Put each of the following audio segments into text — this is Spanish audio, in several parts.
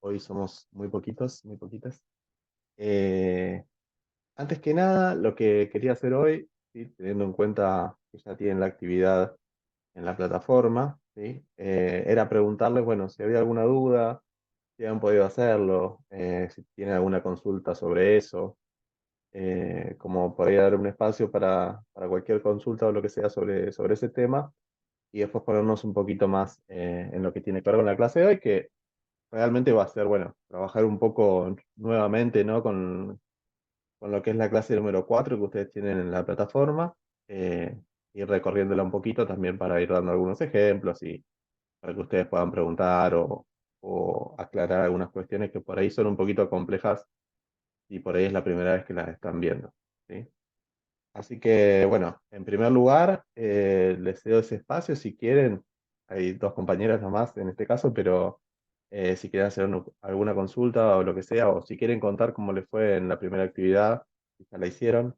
Hoy somos muy poquitos, muy poquitas. Eh, Antes que nada, lo que quería hacer hoy, ¿sí? Teniendo en cuenta que ya tienen la actividad en la plataforma, ¿sí? Era preguntarles, bueno, si había alguna duda, si han podido hacerlo, si tienen alguna consulta sobre eso, como podría dar un espacio para cualquier consulta o lo que sea sobre ese tema, y después ponernos un poquito más en lo que tiene que ver con la clase de hoy, que realmente va a ser, bueno, trabajar un poco nuevamente, ¿no? Con lo que es la clase número 4 que ustedes tienen en la plataforma, ir recorriéndola un poquito también para ir dando algunos ejemplos y para que ustedes puedan preguntar o aclarar algunas cuestiones que por ahí son un poquito complejas y por ahí es la primera vez que las están viendo, ¿sí? Así que, bueno, en primer lugar, les cedo ese espacio si quieren. Hay dos compañeras nomás en este caso, pero si quieren hacer alguna consulta o lo que sea, o si quieren contar cómo les fue en la primera actividad, si ya la hicieron.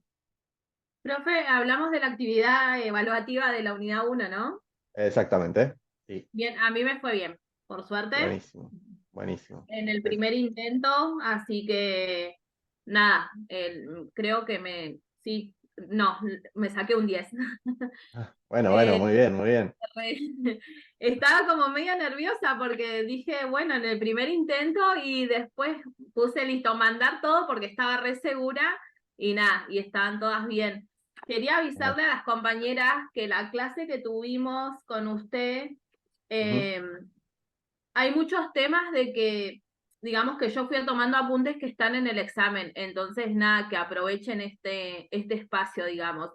Profe, hablamos de la actividad evaluativa de la unidad uno, ¿no? Exactamente, sí, Bien, a mí me fue bien, por suerte, buenísimo, buenísimo. en el primer intento, así que nada, creo que sí, no, me saqué un 10. Bueno, bueno, Eh, muy bien, muy bien. re- Estaba como medio nerviosa porque dije, bueno, en el primer intento y después puse listo, mandar todo porque estaba re segura y nada, y estaban todas bien. Quería Genial. avisarle a las compañeras que la clase que tuvimos con usted, Ujú, eh, hay muchos temas de que, digamos que yo fui tomando apuntes que están en el examen, entonces nada, que aprovechen este espacio, digamos,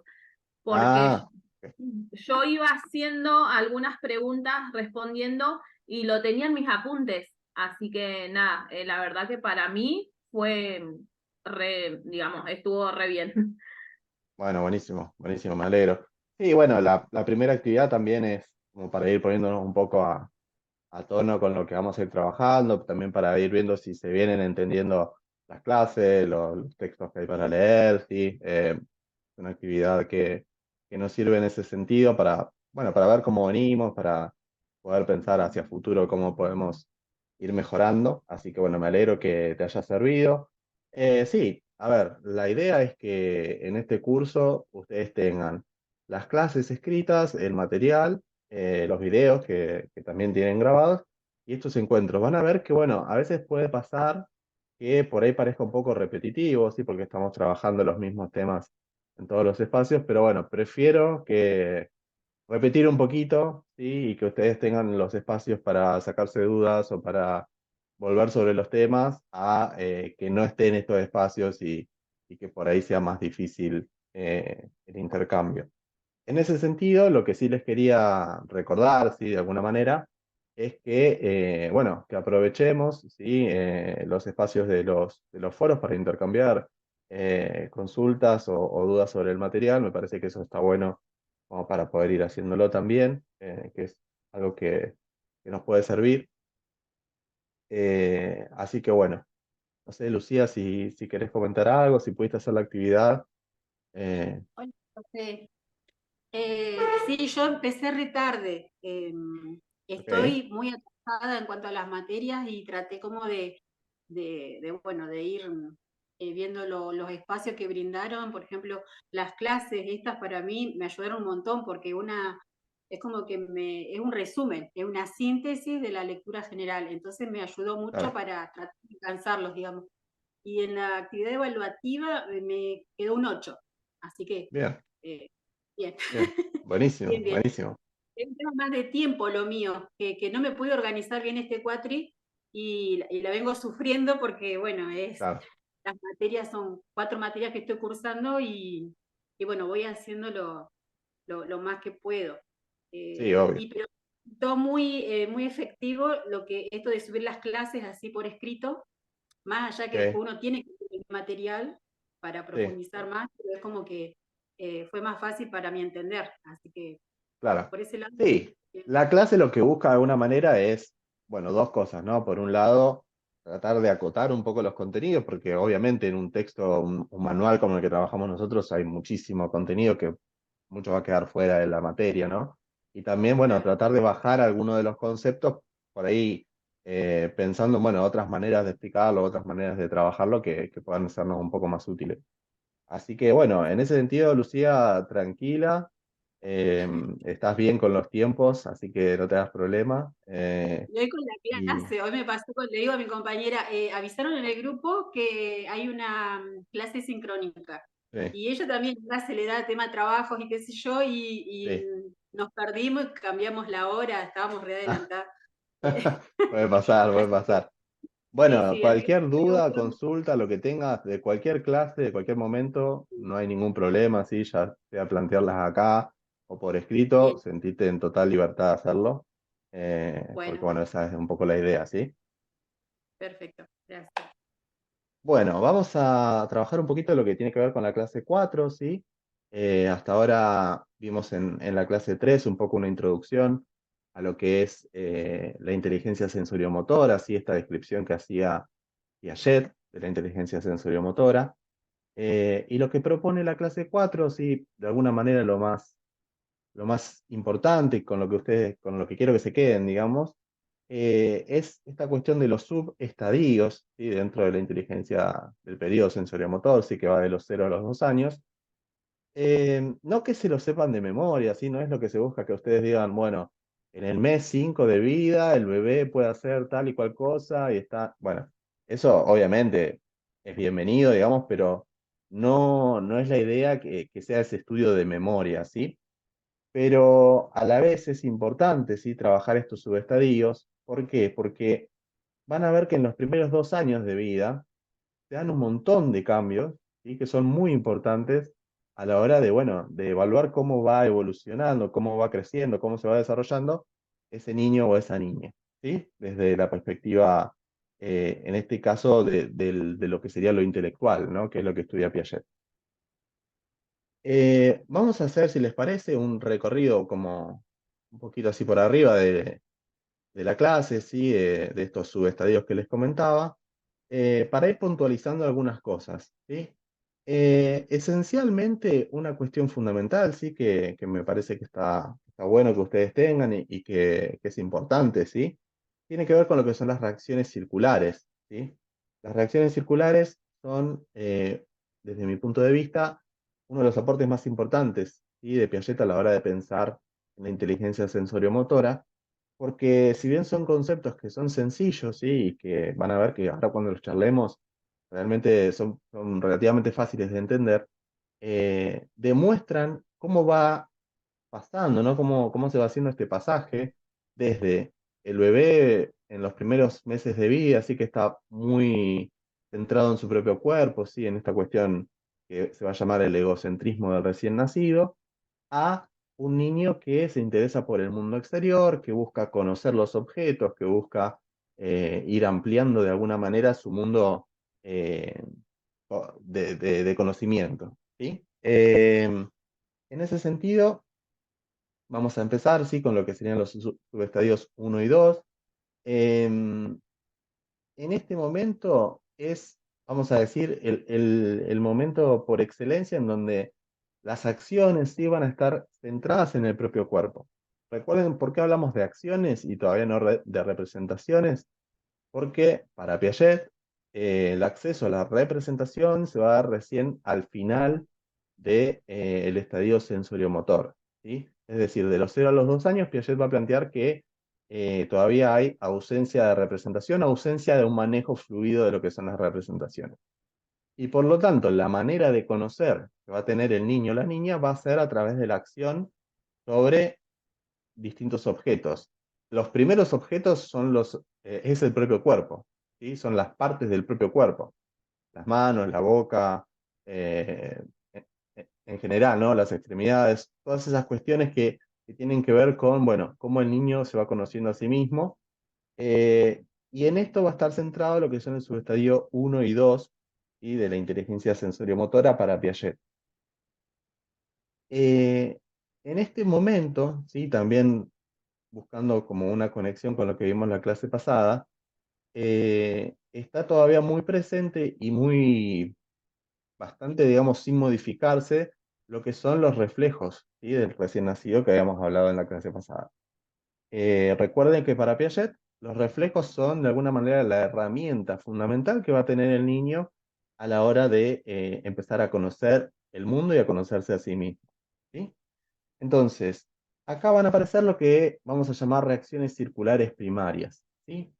porque ah, ok. yo iba haciendo algunas preguntas, respondiendo y lo tenía en mis apuntes. Así que nada, la verdad que para mí fue digamos, estuvo re bien. Bueno, buenísimo, buenísimo, me alegro. Sí, bueno, la primera actividad también es como para ir poniéndonos un poco a tono con lo que vamos a ir trabajando, también para ir viendo si se vienen entendiendo las clases, los textos que hay para leer, ¿sí? Una actividad que nos sirve en ese sentido para, bueno, para ver cómo venimos, para poder pensar hacia futuro cómo podemos ir mejorando. Así que bueno, me alegro que te haya servido. Sí, a ver, la idea es que en este curso ustedes tengan las clases escritas, el material, los videos que también tienen grabados y estos encuentros. Van a ver que, bueno, a veces puede pasar que por ahí parezca un poco repetitivo, ¿sí? Porque estamos trabajando los mismos temas en todos los espacios, pero bueno, prefiero que repetir un poquito, ¿sí? Y que ustedes tengan los espacios para sacarse dudas o para volver sobre los temas, a que no estén estos espacios y que por ahí sea más difícil el intercambio. En ese sentido, lo que sí les quería recordar, ¿sí? De alguna manera, es que, bueno, que aprovechemos, ¿sí? Los espacios de los foros para intercambiar consultas o dudas sobre el material. Me parece que eso está bueno como para poder ir haciéndolo también, que es algo que nos puede servir. Así que bueno, no sé, Lucía, si querés comentar algo, si pudiste hacer la actividad. eh, Hola, profe. Sí, yo empecé re tarde. ok, Estoy muy atrasada en cuanto a las materias y traté como bueno, de ir viendo los espacios que brindaron. Por ejemplo, las clases estas para mí me ayudaron un montón porque es como que es un resumen, es una síntesis de la lectura general. Entonces me ayudó mucho claro, para tratar de alcanzarlos, digamos. Y en la actividad evaluativa me quedó un 8. Así que bien, eh, bien, bien, buenísimo, bien, bien. buenísimo. Es un tema más de tiempo lo mío, que no me pude organizar bien este cuatri y la vengo sufriendo porque, bueno, Claro. las materias son 4 materias que estoy cursando y bueno, voy haciendo lo más que puedo. Sí, obvio. Pero todo muy efectivo esto de subir las clases así por escrito, más allá que Ok, después uno tiene que tener material para sí, profundizar más, pero es como que fue más fácil para mi entender. Así que claro. por ese lado, Sí, bien. la clase lo que busca de alguna manera es, bueno, dos cosas, ¿no? Por un lado, tratar de acotar un poco los contenidos, porque obviamente en un texto, un manual como el que trabajamos nosotros, hay muchísimo contenido que mucho va a quedar fuera de la materia, ¿no? Y también, bueno, Claro, tratar de bajar algunos de los conceptos por ahí. pensando, bueno, otras maneras de explicarlo, otras maneras de trabajarlo que puedan sernos un poco más útiles. Así que bueno, en ese sentido, Lucía, tranquila, estás bien con los tiempos, así que no te das problema. Y hoy con la Y clase, hoy me pasó, le digo a mi compañera, avisaron en el grupo que hay una clase sincrónica. sí, Y ella también ya se le da tema trabajos y qué sé yo, y sí. nos perdimos y cambiamos la hora, estábamos re adelantadas. Puede pasar, puede Así que pasar. sí, Bueno, sí, así que cualquier duda, pregunto. consulta, lo que tengas de cualquier clase, de cualquier momento, no hay ningún problema, ¿sí? Ya sea plantearlas acá o por escrito, Bien, sentite en total libertad de hacerlo, porque bueno, bueno, esa es un poco la idea, ¿sí? perfecto, gracias. Bueno, vamos a trabajar un poquito lo que tiene que ver con la clase 4, ¿sí? Hasta ahora vimos en la clase 3 un poco una introducción a lo que es la inteligencia sensoriomotora, ¿sí? Esta descripción que hacía Piaget de la inteligencia sensoriomotora. Y lo que propone la clase 4, sí, de alguna manera lo más importante y con lo que ustedes, con lo que quiero que se queden, digamos, es esta cuestión de los subestadios, ¿sí? Dentro de la inteligencia del periodo sensoriomotor, sí que va de los 0 a los 2 años. No que se lo sepan de memoria, ¿sí? No es lo que se busca que ustedes digan, bueno, en el mes 5 de vida el bebé puede hacer tal y cual cosa y está, bueno, eso obviamente es bienvenido, digamos, pero no es la idea que sea ese estudio de memoria, ¿sí? Pero a la vez es importante, ¿sí? Trabajar estos subestadios. ¿Por qué? Porque van a ver que en los primeros 2 años de vida se dan un montón de cambios, ¿sí? Que son muy importantes a la hora de, bueno, de evaluar cómo va evolucionando, cómo va creciendo, cómo se va desarrollando ese niño o esa niña, ¿sí? Desde la perspectiva, en este caso, de lo que sería lo intelectual, ¿no? Que es lo que estudia Piaget. Vamos a hacer, si les parece, un recorrido como un poquito así por arriba de la clase, ¿sí? De estos subestadios que les comentaba, para ir puntualizando algunas cosas, ¿sí? Esencialmente, una cuestión fundamental, ¿sí? Que me parece que está bueno que ustedes tengan y que es importante, ¿sí? Tiene que ver con lo que son las reacciones circulares, ¿sí? Las reacciones circulares son, desde mi punto de vista, uno de los aportes más importantes, ¿sí? De Piaget a la hora de pensar en la inteligencia sensoriomotora, porque si bien son conceptos que son sencillos, ¿sí? Y que van a ver que ahora cuando los charlemos realmente son relativamente fáciles de entender, demuestran cómo va pasando, ¿no? Cómo se va haciendo este pasaje desde el bebé en los primeros meses de vida, así que está muy centrado en su propio cuerpo, ¿sí? En esta cuestión que se va a llamar el egocentrismo del recién nacido, a un niño que se interesa por el mundo exterior, que busca conocer los objetos, que busca ir ampliando de alguna manera su mundo eh, de conocimiento, ¿sí? En ese sentido, vamos a empezar, ¿sí? Con lo que serían los subestadios 1 y 2. En este momento es, vamos a decir, el momento por excelencia en donde las acciones sí van a estar centradas en el propio cuerpo. Recuerden por qué hablamos de acciones y todavía no de representaciones, porque para Piaget el acceso a la representación se va a dar recién al final del estadio sensoriomotor, ¿sí? Es decir, de los 0 a los 2 años, Piaget va a plantear que todavía hay ausencia de representación, ausencia de un manejo fluido de lo que son las representaciones. Y por lo tanto, la manera de conocer que va a tener el niño o la niña va a ser a través de la acción sobre distintos objetos. Los primeros objetos son es el propio cuerpo, ¿sí? Son las partes del propio cuerpo, las manos, la boca, eh, en general, ¿no? Las extremidades, todas esas cuestiones que tienen que ver con, bueno, cómo el niño se va conociendo a sí mismo. Y en esto va a estar centrado lo que son el subestadio 1 y 2 y de la inteligencia sensoriomotora para Piaget. Eh, en este momento, ¿sí? También buscando como una conexión con lo que vimos en la clase pasada, está todavía muy presente y muy bastante, digamos, sin modificarse, lo que son los reflejos, ¿sí? Del recién nacido que habíamos hablado en la clase pasada. Recuerden que para Piaget, los reflejos son de alguna manera la herramienta fundamental que va a tener el niño a la hora de empezar a conocer el mundo y a conocerse a sí mismo. ¿Sí? Entonces, acá van a aparecer lo que vamos a llamar reacciones circulares primarias. ¿Sí?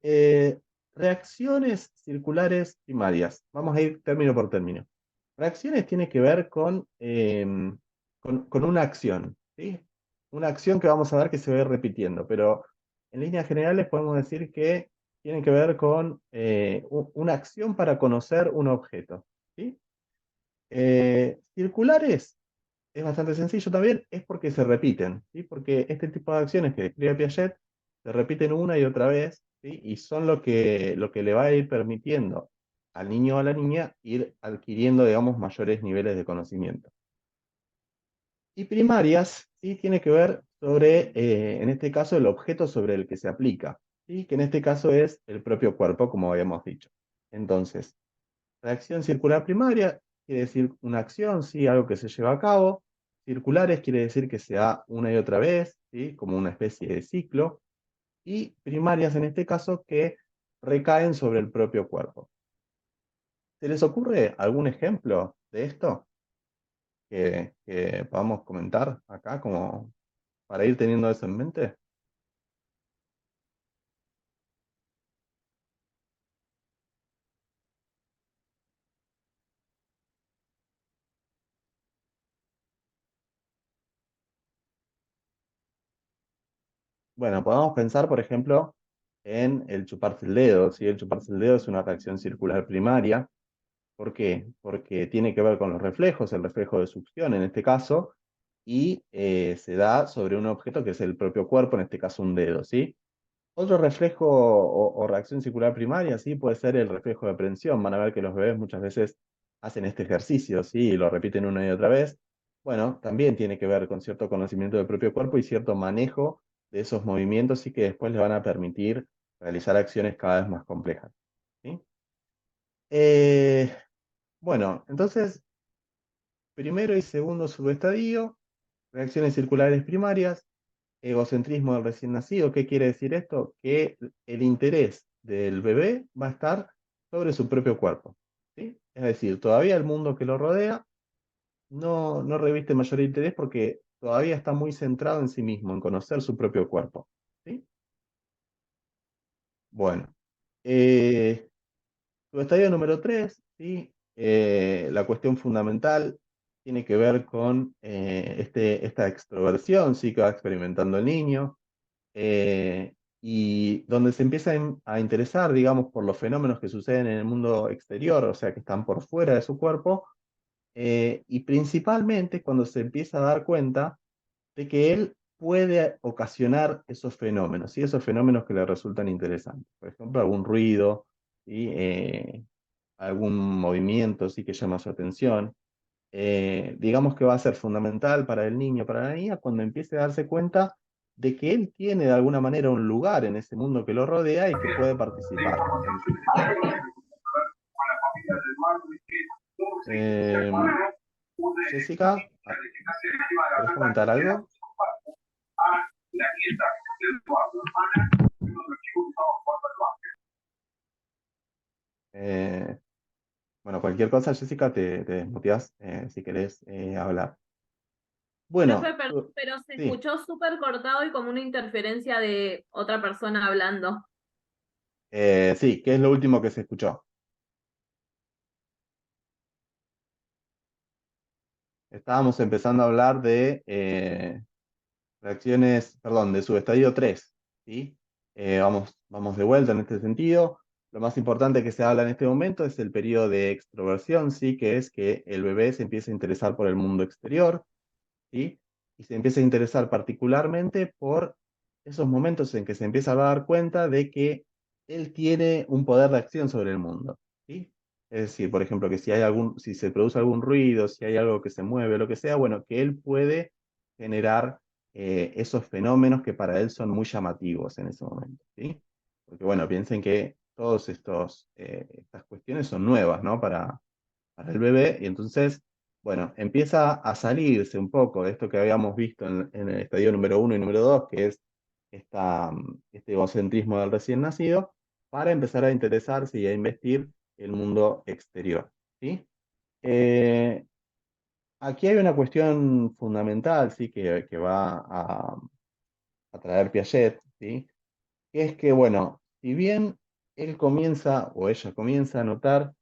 Eh, reacciones circulares primarias. Vamos a ir término por término. Reacciones tiene que ver con una acción, ¿sí? Una acción que vamos a ver que se va a ir repitiendo, pero en líneas generales podemos decir que tienen que ver con una acción para conocer un objeto, ¿sí? Circulares es bastante sencillo también, es porque se repiten, ¿sí? Porque este tipo de acciones que describe Piaget se repiten una y otra vez, ¿sí? Y son lo que le va a ir permitiendo al niño o a la niña ir adquiriendo, digamos, mayores niveles de conocimiento. Y primarias, ¿sí? Tiene que ver sobre, en este caso, el objeto sobre el que se aplica, ¿sí? Que en este caso es el propio cuerpo, como habíamos dicho. Entonces, reacción circular primaria quiere decir una acción, ¿sí? Algo que se lleva a cabo. Circulares quiere decir que se da una y otra vez, ¿sí? Como una especie de ciclo. Y primarias en este caso que recaen sobre el propio cuerpo. ¿Se les ocurre algún ejemplo de esto que podamos comentar acá como para ir teniendo eso en mente? Bueno, podemos pensar, por ejemplo, en el chuparse el dedo. ¿Sí? El chuparse el dedo es una reacción circular primaria. ¿Por qué? Porque tiene que ver con los reflejos, el reflejo de succión en este caso, y se da sobre un objeto que es el propio cuerpo, en este caso un dedo, ¿sí? Otro reflejo o reacción circular primaria, ¿sí? Puede ser el reflejo de aprensión. Van a ver que los bebés muchas veces hacen este ejercicio, ¿sí? Y lo repiten una y otra vez. Bueno, también tiene que ver con cierto conocimiento del propio cuerpo y cierto manejo de esos movimientos y que después le van a permitir realizar acciones cada vez más complejas, ¿sí? Eh, bueno, entonces, primero y segundo subestadio, reacciones circulares primarias, egocentrismo del recién nacido. ¿Qué quiere decir esto? Que el interés del bebé va a estar sobre su propio cuerpo, ¿sí? Es decir, todavía el mundo que lo rodea no reviste mayor interés porque todavía está muy centrado en sí mismo, en conocer su propio cuerpo, ¿sí? Bueno, eh, su estadio número 3, ¿sí? La cuestión fundamental tiene que ver con esta extroversión, ¿sí? Que va experimentando el niño, y donde se empieza a interesar, digamos, por los fenómenos que suceden en el mundo exterior, o sea, que están por fuera de su cuerpo, y principalmente cuando se empieza a dar cuenta de que él puede ocasionar esos fenómenos, y esos fenómenos que le resultan interesantes. Por ejemplo, algún ruido, ¿sí? Algún movimiento sí que llama su atención. Digamos que va a ser fundamental para el niño, para la niña, cuando empiece a darse cuenta de que él tiene de alguna manera un lugar en ese mundo que lo rodea y que puede participar. Eh, Jessica, ¿querés comentar algo? Eh, bueno, cualquier cosa, Jessica, te desmuteas si querés hablar. Profe, Bueno, perdón, pero se sí, escuchó súper cortado y como una interferencia de otra persona hablando. sí, ¿qué es lo último que se escuchó? Estábamos empezando a hablar de reacciones, perdón, de subestadio 3, ¿sí? Vamos de vuelta en este sentido. Lo más importante que se habla en este momento es el periodo de extroversión, ¿sí? Que es que el bebé se empieza a interesar por el mundo exterior, ¿sí? Y se empieza a interesar particularmente por esos momentos en que se empieza a dar cuenta de que él tiene un poder de acción sobre el mundo, ¿sí? Es decir, por ejemplo, que si se produce algún ruido, si hay algo que se mueve, lo que sea, bueno, que él puede generar esos fenómenos que para él son muy llamativos en ese momento, ¿sí? Porque, bueno, piensen que todas estas cuestiones son nuevas, ¿no? Para el bebé, y entonces, bueno, empieza a salirse un poco de esto que habíamos visto en el estadio número 1 y número 2, que es este egocentrismo del recién nacido para empezar a interesarse y a investir el mundo exterior, ¿sí? Eh, Aquí hay una cuestión fundamental, ¿sí? Que va a traer Piaget, ¿sí? Que es que, bueno, si bien él comienza o ella comienza a notar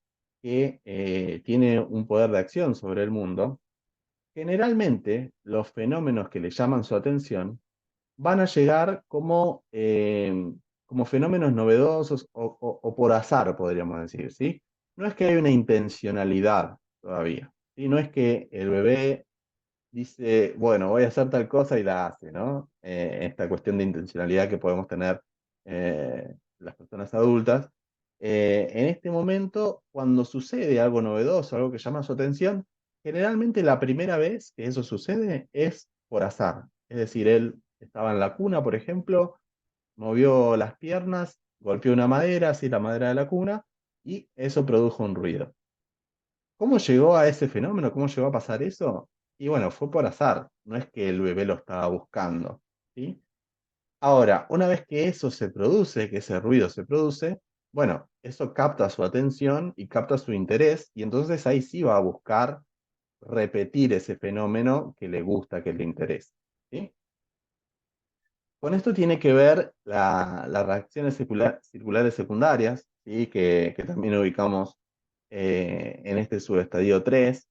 que tiene un poder de acción sobre el mundo, generalmente los fenómenos que le llaman su atención van a llegar como fenómenos novedosos o por azar, podríamos decir, ¿sí? No es que hay una intencionalidad todavía, ¿sí? No es que el bebé dice, bueno, voy a hacer tal cosa y la hace, ¿no? Esta cuestión de intencionalidad que podemos tener las personas adultas. En este momento, cuando sucede algo novedoso, algo que llama su atención, generalmente la primera vez que eso sucede es por azar. Es decir, él estaba en la cuna, por ejemplo, movió las piernas, golpeó una madera, así la madera de la cuna, y eso produjo un ruido. ¿Cómo llegó a ese fenómeno? ¿Cómo llegó a pasar eso? Y bueno, fue por azar, no es que el bebé lo estaba buscando, ¿sí? Ahora, una vez que eso se produce, que ese ruido se produce, bueno, eso capta su atención y capta su interés, y entonces ahí sí va a buscar repetir ese fenómeno que le gusta, que le interesa, ¿sí? Con esto tiene que ver las reacciones circulares secundarias, ¿sí? Que también ubicamos en este subestadio 3.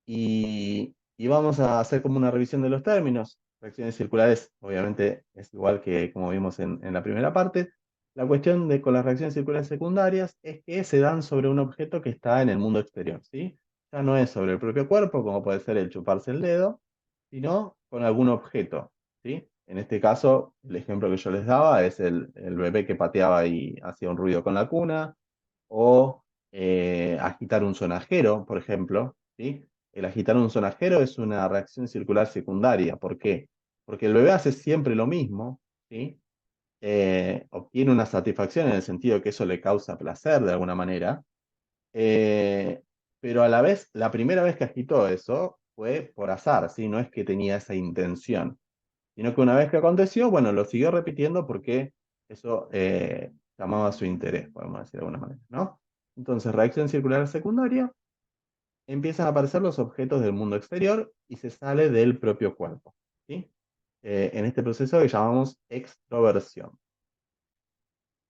Y vamos a hacer como una revisión de los términos. Reacciones circulares, obviamente, es igual que como vimos en la primera parte. La cuestión con las reacciones circulares secundarias es que se dan sobre un objeto que está en el mundo exterior, ¿sí? Ya no es sobre el propio cuerpo, como puede ser el chuparse el dedo, sino con algún objeto, ¿sí? En este caso, el ejemplo que yo les daba es el bebé que pateaba y hacía un ruido con la cuna, o agitar un sonajero, por ejemplo, ¿sí? El agitar un sonajero es una reacción circular secundaria. ¿Por qué? Porque el bebé hace siempre lo mismo, ¿sí? Obtiene una satisfacción en el sentido que eso le causa placer de alguna manera, eh, pero a la vez, la primera vez que agitó eso fue por azar, ¿sí? No es que tenía esa intención, sino que una vez que aconteció, bueno, lo siguió repitiendo porque eso llamaba su interés, podemos decir de alguna manera, ¿no? Entonces, reacción circular secundaria, empiezan a aparecer los objetos del mundo exterior y se sale del propio cuerpo, ¿sí? En este proceso que llamamos extroversión.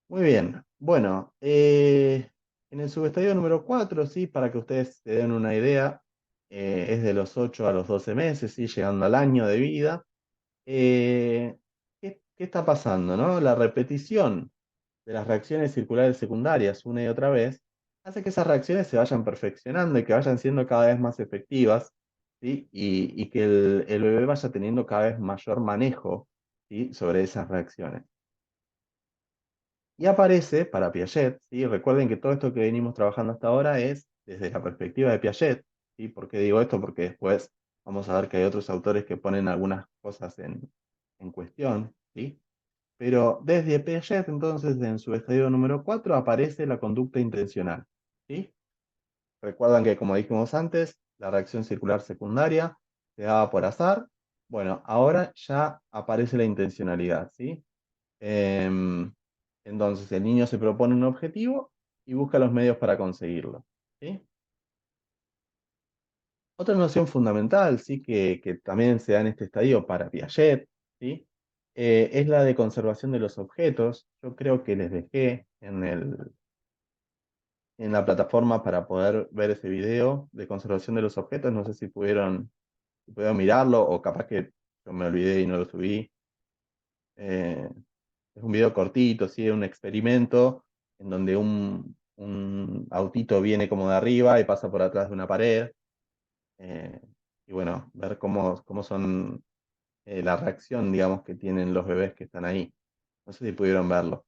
Muy bien, bueno, en el subestadio número 4, ¿sí? Para que ustedes se den una idea, es de los 8 a los 12 meses, ¿sí? Llegando al año de vida. ¿Qué está pasando, no? La repetición de las reacciones circulares secundarias una y otra vez hace que esas reacciones se vayan perfeccionando y que vayan siendo cada vez más efectivas, ¿sí? Y que el bebé vaya teniendo cada vez mayor manejo, ¿sí? Sobre esas reacciones. Y aparece para Piaget, ¿sí? Recuerden que todo esto que venimos trabajando hasta ahora es desde la perspectiva de Piaget, ¿sí? ¿Por qué digo esto? Porque después vamos a ver que hay otros autores que ponen algunas cosas en cuestión, ¿sí? Pero desde Piaget, entonces, en su estadio número 4 aparece la conducta intencional, ¿sí? Recuerdan que, como dijimos antes, la reacción circular secundaria se daba por azar. Bueno, ahora ya aparece la intencionalidad, ¿sí? Em, entonces, el niño se propone un objetivo y busca los medios para conseguirlo, ¿sí? Otra noción fundamental, ¿sí? Que también se da en este estadio para Piaget, ¿sí? Es la de conservación de los objetos. Yo creo que les dejé en la plataforma para poder ver ese video de conservación de los objetos. No sé si pudieron mirarlo o capaz que yo me olvidé y no lo subí. Eh, es un video cortito, ¿sí? Un experimento en donde un autito viene como de arriba y pasa por atrás de una pared. eh, y bueno, ver cómo son la reacción, digamos, que tienen los bebés que están ahí. No sé si pudieron verlo.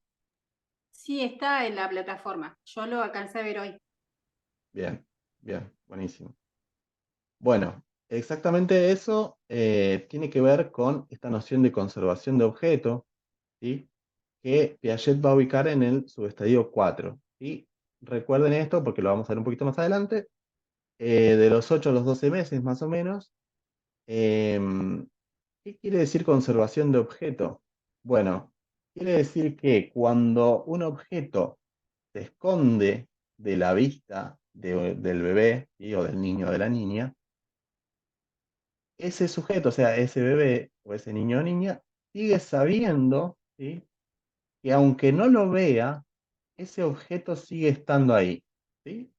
Sí, está en la plataforma. Yo lo alcancé a ver hoy. Bien, bien, buenísimo. Bueno, exactamente eso tiene que ver con esta noción de conservación de objeto, ¿sí? Que Piaget va a ubicar en el subestadio 4. ¿Sí? Recuerden esto porque lo vamos a ver un poquito más adelante. De los 8 a los 12 meses más o menos. ¿Qué quiere decir conservación de objeto? Bueno, quiere decir que cuando un objeto se esconde de la vista del bebé, ¿sí? O del niño o de la niña, ese sujeto, o sea, ese bebé o ese niño o niña, sigue sabiendo, ¿sí? Que aunque no lo vea, ese objeto sigue estando ahí, ¿sí?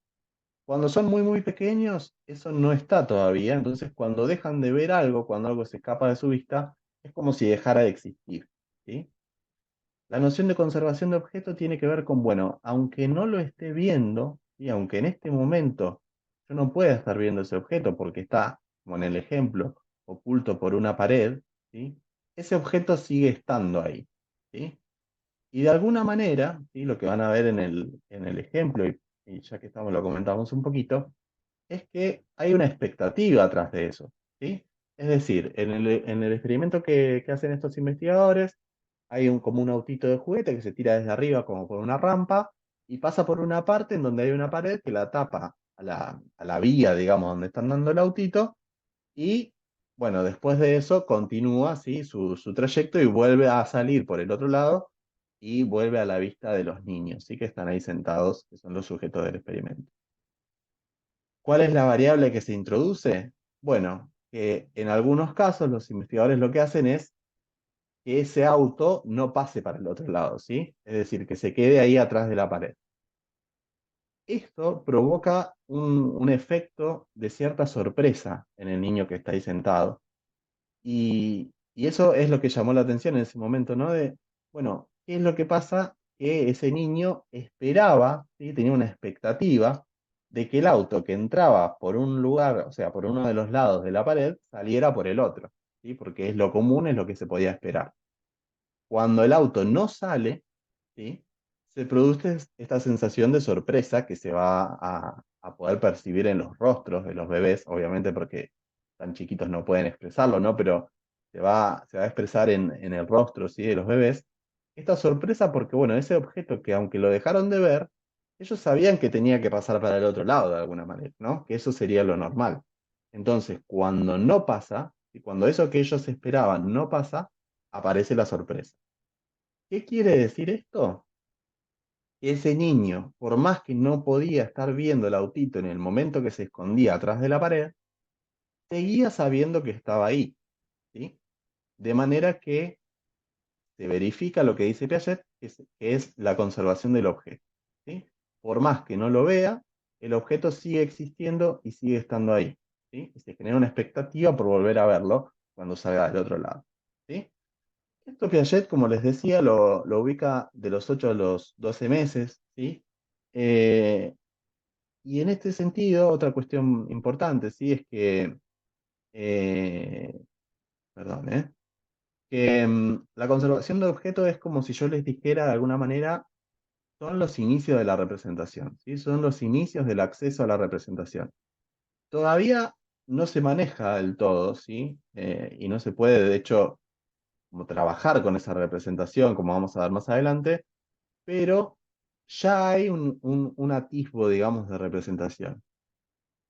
Cuando son muy, muy pequeños, eso no está todavía. Entonces, cuando dejan de ver algo, cuando algo se escapa de su vista, es como si dejara de existir, ¿sí? La noción de conservación de objeto tiene que ver con, bueno, aunque no lo esté viendo, y aunque en este momento yo no pueda estar viendo ese objeto porque está, como en el ejemplo, oculto por una pared, ¿sí? Ese objeto sigue estando ahí, ¿sí? Y de alguna manera, ¿sí? Lo que van a ver en el ejemplo, y ya que estamos lo comentamos un poquito, es que hay una expectativa atrás de eso, ¿sí? Es decir, en el experimento que hacen estos investigadores, hay como un autito de juguete que se tira desde arriba como por una rampa y pasa por una parte en donde hay una pared que la tapa a la vía, digamos, donde están dando el autito y, bueno, después de eso continúa, ¿sí? Su trayecto y vuelve a salir por el otro lado y vuelve a la vista de los niños, ¿sí? Que están ahí sentados, que son los sujetos del experimento. ¿Cuál es la variable que se introduce? Bueno, que en algunos casos los investigadores lo que hacen es que ese auto no pase para el otro lado, ¿sí? Es decir, que se quede ahí atrás de la pared. Esto provoca un efecto de cierta sorpresa en el niño que está ahí sentado. Y eso es lo que llamó la atención en ese momento, ¿no? De, bueno, ¿qué es lo que pasa? Que ese niño esperaba, ¿sí? Tenía una expectativa de que el auto que entraba por un lugar, o sea, por uno de los lados de la pared, saliera por el otro, ¿sí? Porque es lo común, es lo que se podía esperar. Cuando el auto no sale, ¿sí? Se produce esta sensación de sorpresa que se va a poder percibir en los rostros de los bebés, obviamente porque tan chiquitos no pueden expresarlo, ¿no? Pero se va a expresar en el rostro, ¿sí? De los bebés. Esta sorpresa porque, bueno, ese objeto que aunque lo dejaron de ver, ellos sabían que tenía que pasar para el otro lado de alguna manera, ¿no? Que eso sería lo normal. Entonces, cuando no pasa, y cuando eso que ellos esperaban no pasa, aparece la sorpresa. ¿Qué quiere decir esto? Que ese niño, por más que no podía estar viendo el autito en el momento que se escondía atrás de la pared, seguía sabiendo que estaba ahí, ¿sí? De manera que se verifica lo que dice Piaget, que es la conservación del objeto, ¿sí? Por más que no lo vea, el objeto sigue existiendo y sigue estando ahí, ¿sí? Y se genera una expectativa por volver a verlo cuando salga del otro lado, ¿sí? Esto Piaget, como les decía, lo ubica de los 8 a los 12 meses, ¿sí? Eh, y en este sentido, otra cuestión importante, ¿sí? Es que, eh, perdón, que la conservación de objetos es como si yo les dijera de alguna manera, son los inicios de la representación, ¿sí? Son los inicios del acceso a la representación. Todavía no se maneja del todo, ¿sí? Y no se puede, de hecho, como trabajar con esa representación, como vamos a ver más adelante, pero ya hay un atisbo, digamos, de representación.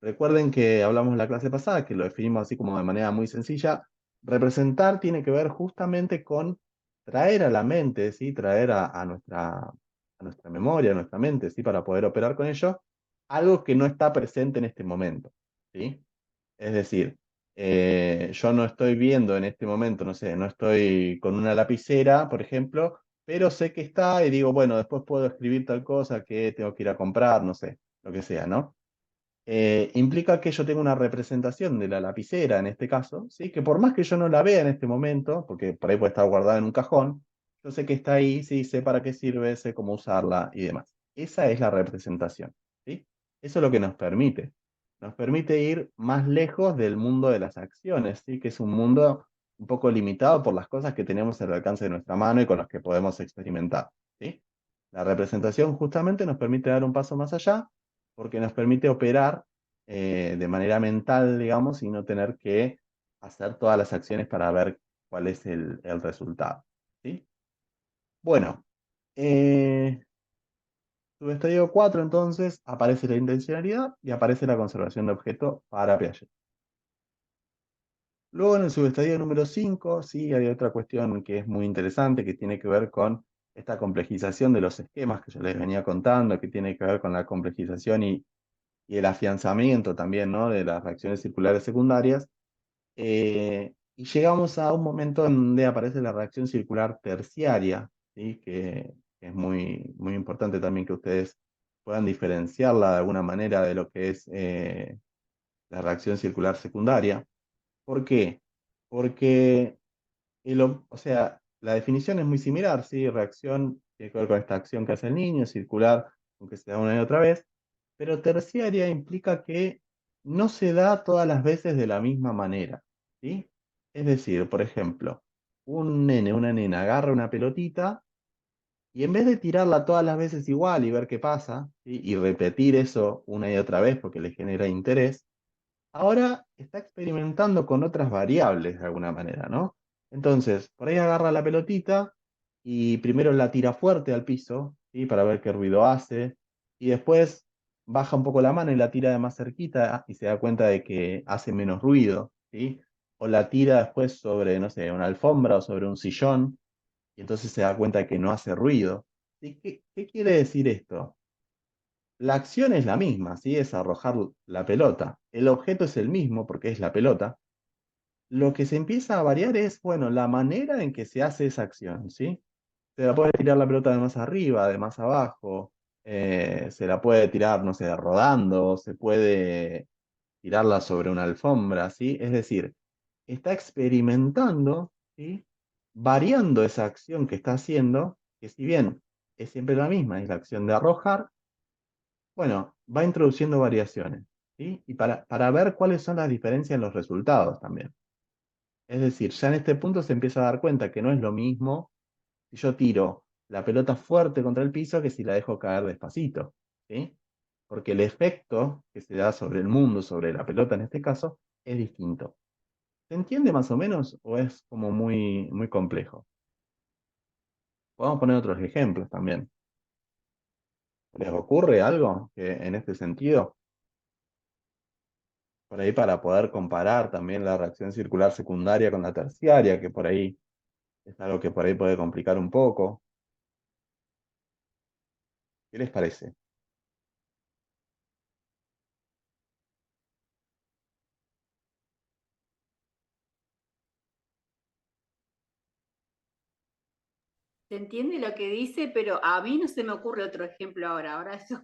Recuerden que hablamos en la clase pasada, que lo definimos así como de manera muy sencilla. Representar tiene que ver justamente con traer a la mente, ¿sí? Traer a nuestra memoria, a nuestra mente, ¿sí? Para poder operar con ello, algo que no está presente en este momento, ¿sí? Es decir, yo no estoy viendo en este momento, no sé, no estoy con una lapicera, por ejemplo, pero sé que está y digo, bueno, después puedo escribir tal cosa que tengo que ir a comprar, no sé, lo que sea, ¿no? Implica que yo tengo una representación de la lapicera en este caso, ¿sí? Que por más que yo no la vea en este momento, porque por ahí puede estar guardada en un cajón, yo sé que está ahí, sí, sé para qué sirve, sé cómo usarla y demás. Esa es la representación, ¿sí? Eso es lo que nos permite ir más lejos del mundo de las acciones, ¿sí? Que es un mundo un poco limitado por las cosas que tenemos al alcance de nuestra mano y con las que podemos experimentar, ¿sí? La representación justamente nos permite dar un paso más allá porque nos permite operar de manera mental, digamos, y no tener que hacer todas las acciones para ver cuál es el resultado, ¿sí? Bueno, subestadio 4 entonces aparece la intencionalidad y aparece la conservación de objeto para Piaget. Luego en el subestadio número 5, sí, hay otra cuestión que es muy interesante, que tiene que ver con esta complejización de los esquemas que yo les venía contando, que tiene que ver con la complejización y el afianzamiento también, ¿no? De las reacciones circulares secundarias. Y llegamos a un momento en donde aparece la reacción circular terciaria, ¿sí? Que es muy, muy importante también que ustedes puedan diferenciarla de alguna manera de lo que es la reacción circular secundaria. ¿Por qué? Porque o sea, la definición es muy similar, ¿sí? Reacción tiene que ver con esta acción que hace el niño, circular, aunque se da una y otra vez, pero terciaria implica que no se da todas las veces de la misma manera, ¿sí? Es decir, por ejemplo, un nene, una nena agarra una pelotita y en vez de tirarla todas las veces igual y ver qué pasa, ¿sí? Y repetir eso una y otra vez porque le genera interés, ahora está experimentando con otras variables de alguna manera, ¿no? Entonces, por ahí agarra la pelotita y primero la tira fuerte al piso, ¿sí? Para ver qué ruido hace, y después baja un poco la mano y la tira de más cerquita y se da cuenta de que hace menos ruido, ¿sí? O la tira después sobre, no sé, una alfombra o sobre un sillón, y entonces se da cuenta de que no hace ruido. ¿Sí? ¿Qué quiere decir esto? La acción es la misma, ¿sí? Es arrojar la pelota. El objeto es el mismo porque es la pelota. Lo que se empieza a variar es, bueno, la manera en que se hace esa acción, ¿sí? Se la puede tirar la pelota de más arriba, de más abajo, se la puede tirar, no sé, rodando, se puede tirarla sobre una alfombra, ¿sí? Es decir, está experimentando, ¿sí? Variando esa acción que está haciendo, que si bien es siempre la misma, es la acción de arrojar, bueno, va introduciendo variaciones, ¿sí? Y para ver cuáles son las diferencias en los resultados también. Es decir, ya en este punto se empieza a dar cuenta que no es lo mismo si yo tiro la pelota fuerte contra el piso que si la dejo caer despacito, ¿sí? Porque el efecto que se da sobre el mundo, sobre la pelota en este caso, es distinto. ¿Se entiende más o menos o es como muy, muy complejo? Podemos poner otros ejemplos también. ¿Les ocurre algo que en este sentido? Por ahí para poder comparar también la reacción circular secundaria con la terciaria, que por ahí es algo que por ahí puede complicar un poco. ¿Qué les parece? Se entiende lo que dice, pero a mí no se me ocurre otro ejemplo ahora. Ahora eso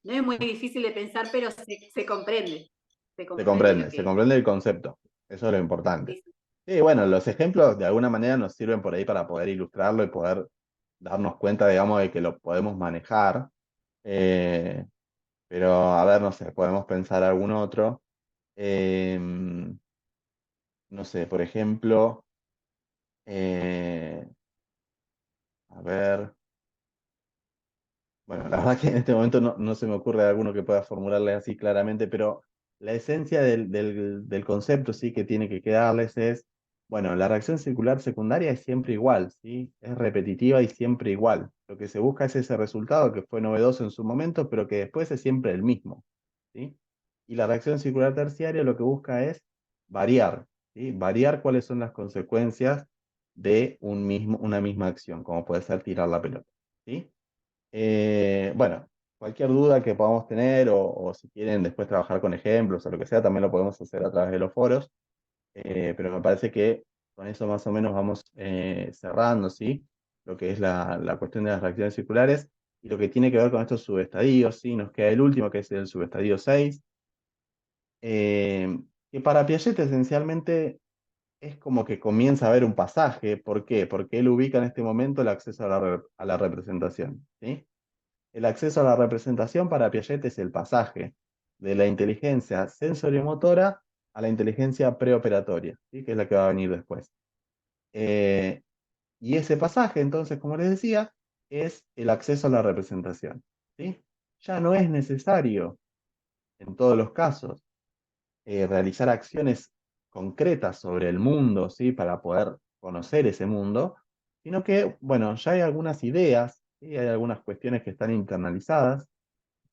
no es muy difícil de pensar, pero se comprende. Se comprende lo Se que comprende el concepto. Eso es lo importante. dice. Sí, bueno, los ejemplos de alguna manera nos sirven por ahí para poder ilustrarlo y poder darnos cuenta, digamos, de que lo podemos manejar. Eh, pero, a ver, no sé, podemos pensar algún otro. Eh, no sé, por ejemplo, eh, a ver. Bueno, la verdad que en este momento no se me ocurre alguno que pueda formularle así claramente, pero la esencia del concepto sí que tiene que quedarles es, bueno, la reacción circular secundaria es siempre igual, ¿sí? Es repetitiva y siempre igual. Lo que se busca es ese resultado que fue novedoso en su momento, pero que después es siempre el mismo, ¿sí? Y la reacción circular terciaria lo que busca es variar, ¿sí? Variar cuáles son las consecuencias de una misma acción, como puede ser tirar la pelota, ¿sí? Bueno, cualquier duda que podamos tener o si quieren después trabajar con ejemplos o lo que sea, también lo podemos hacer a través de los foros, pero me parece que con eso más o menos vamos cerrando, ¿sí? Lo que es la cuestión de las reacciones circulares y lo que tiene que ver con estos subestadios, ¿sí? Nos queda el último, que es el subestadio 6, que para Piaget esencialmente es como que comienza a haber un pasaje. ¿Por qué? Porque él ubica en este momento el acceso a a la representación, ¿sí? El acceso a la representación para Piaget es el pasaje de la inteligencia sensoriomotora a la inteligencia preoperatoria, ¿sí? Que es la que va a venir después. Eh, y ese pasaje, entonces, como les decía, es el acceso a la representación, ¿sí? Ya no es necesario, en todos los casos, realizar acciones concretas sobre el mundo, ¿sí? Para poder conocer ese mundo, sino que, bueno, ya hay algunas ideas, ¿sí? Hay algunas cuestiones que están internalizadas.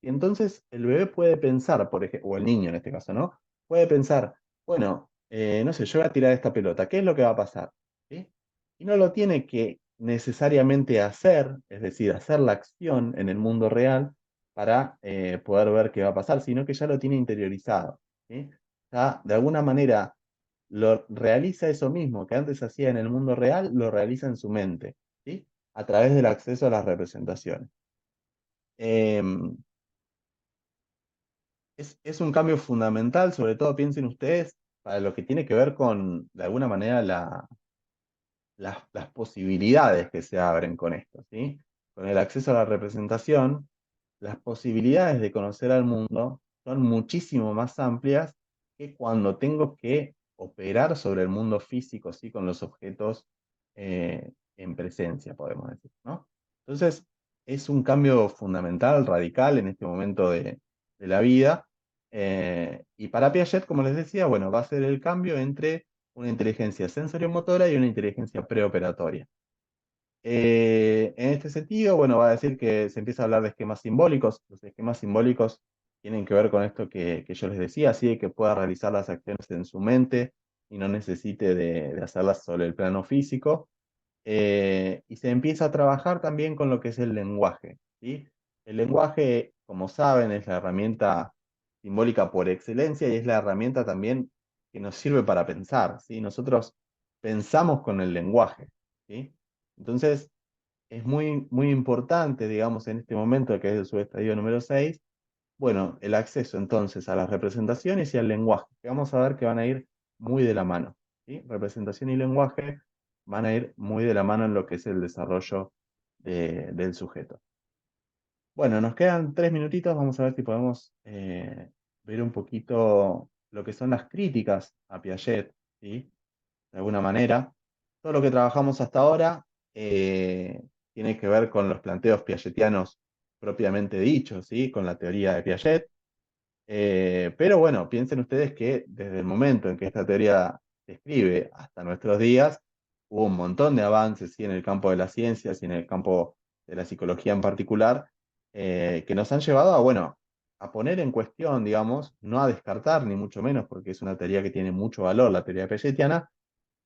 Y entonces el bebé puede pensar, por ejemplo, o el niño en este caso, ¿no? Puede pensar, bueno, no sé, yo voy a tirar esta pelota, ¿qué es lo que va a pasar? ¿Sí? Y no lo tiene que necesariamente hacer, es decir, hacer la acción en el mundo real para poder ver qué va a pasar, sino que ya lo tiene interiorizado. ¿Sí? Ya de alguna manera lo realiza eso mismo que antes hacía en el mundo real, lo realiza en su mente, ¿sí? A través del acceso a las representaciones. Em, es un cambio fundamental, sobre todo piensen ustedes, para lo que tiene que ver con, de alguna manera, las posibilidades que se abren con esto, ¿sí? Con el acceso a la representación, las posibilidades de conocer al mundo son muchísimo más amplias que cuando tengo que operar sobre el mundo físico, ¿sí? Con los objetos en presencia, podemos decir, ¿no? Entonces, es un cambio fundamental, radical en este momento de la vida. Y para Piaget, como les decía, bueno, va a ser el cambio entre una inteligencia sensoriomotora y una inteligencia preoperatoria. En este sentido, bueno, va a decir que se empieza a hablar de esquemas simbólicos. Los esquemas simbólicos tienen que ver con esto que yo les decía, así de que pueda realizar las acciones en su mente y no necesite de hacerlas sobre el plano físico. Y se empieza a trabajar también con lo que es el lenguaje, ¿sí? El lenguaje, como saben, es la herramienta simbólica por excelencia y es la herramienta también que nos sirve para pensar, ¿sí? Nosotros pensamos con el lenguaje, ¿sí? Entonces, es muy, muy importante, digamos, en este momento, que es el subestadio número 6, bueno, el acceso entonces a las representaciones y al lenguaje, que vamos a ver que van a ir muy de la mano, ¿sí? Representación y lenguaje van a ir muy de la mano en lo que es el desarrollo del sujeto. Bueno, nos quedan 3 minutitos, vamos a ver si podemos ver un poquito lo que son las críticas a Piaget, ¿sí? De alguna manera. Todo lo que trabajamos hasta ahora tiene que ver con los planteos piagetianos propiamente dichos, ¿sí? Con la teoría de Piaget. Pero bueno, piensen ustedes que desde el momento en que esta teoría se escribe hasta nuestros días, hubo un montón de avances, ¿sí? En el campo de las ciencias y en el campo de la psicología en particular, que nos han llevado a, bueno, a poner en cuestión, digamos, no a descartar, ni mucho menos, porque es una teoría que tiene mucho valor, la teoría piagetiana,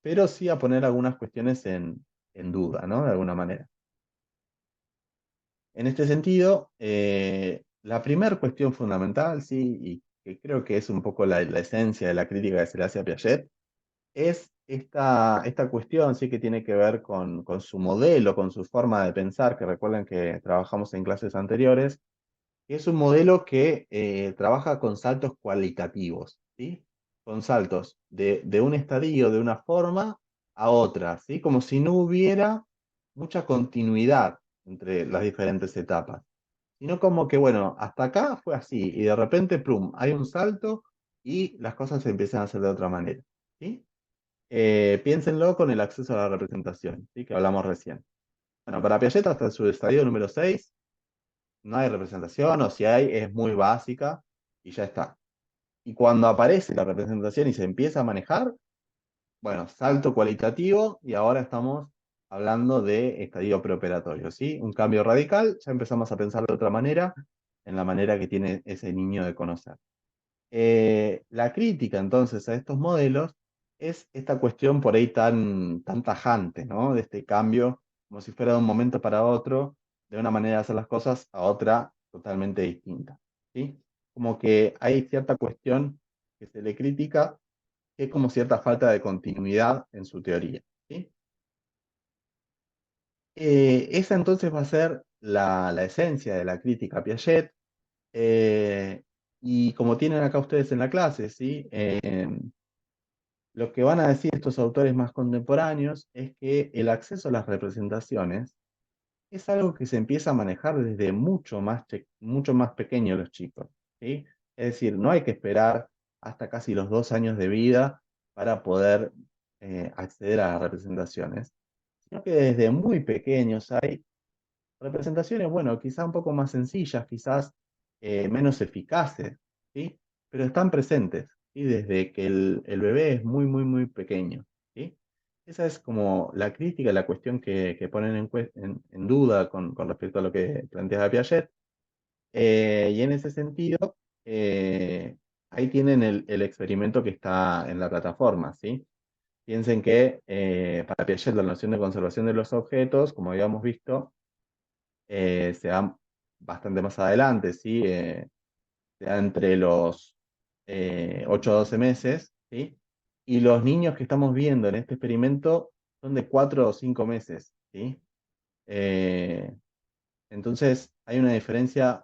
pero sí a poner algunas cuestiones en duda, ¿no? De alguna manera. En este sentido, la primera cuestión fundamental, sí, y que creo que es un poco la esencia de la crítica que se le hace a Piaget, es esta cuestión, sí, que tiene que ver con su modelo, con su forma de pensar, que recuerden que trabajamos en clases anteriores, que es un modelo que trabaja con saltos cualitativos, ¿sí? Con saltos de un estadio, de una forma a otra, ¿sí? Como si no hubiera mucha continuidad entre las diferentes etapas, sino como que, bueno, hasta acá fue así, y de repente, plum, hay un salto y las cosas se empiezan a hacer de otra manera, ¿sí? Piénsenlo con el acceso a la representación, ¿sí? Que hablamos recién. Bueno, para Piaget hasta su estadio número 6 no hay representación, o si hay, es muy básica y ya está. Y cuando aparece la representación y se empieza a manejar, bueno, salto cualitativo y ahora estamos hablando de estadio preoperatorio, ¿sí? Un cambio radical, ya empezamos a pensar de otra manera, en la manera que tiene ese niño de conocer. La crítica entonces a estos modelos es esta cuestión por ahí tan tajante, ¿no? De este cambio, como si fuera de un momento para otro, de una manera de hacer las cosas a otra totalmente distinta, ¿sí? Como que hay cierta cuestión que se le critica, que es como cierta falta de continuidad en su teoría, ¿sí? Esa entonces va a ser la esencia de la crítica a Piaget, y como tienen acá ustedes en la clase, ¿sí? Lo que van a decir estos autores más contemporáneos es que el acceso a las representaciones es algo que se empieza a manejar desde mucho más pequeños los chicos, ¿sí? Es decir, no hay que esperar hasta casi los 2 años de vida para poder acceder a las representaciones, sino que desde muy pequeños hay representaciones, bueno, quizás un poco más sencillas, quizás menos eficaces, ¿sí? Pero están presentes, ¿sí? Desde que el bebé es muy, muy, muy pequeño, ¿sí? Esa es como la crítica, la cuestión que ponen en duda con respecto a lo que planteaba Piaget. Y en ese sentido, ahí tienen el experimento que está en la plataforma, ¿sí? Piensen que para Piaget la noción de conservación de los objetos, como habíamos visto, se da bastante más adelante, ¿sí? Se da entre los 8 a 12 meses, ¿sí? Y los niños que estamos viendo en este experimento son de 4 o 5 meses, ¿sí? Eh, entonces hay una diferencia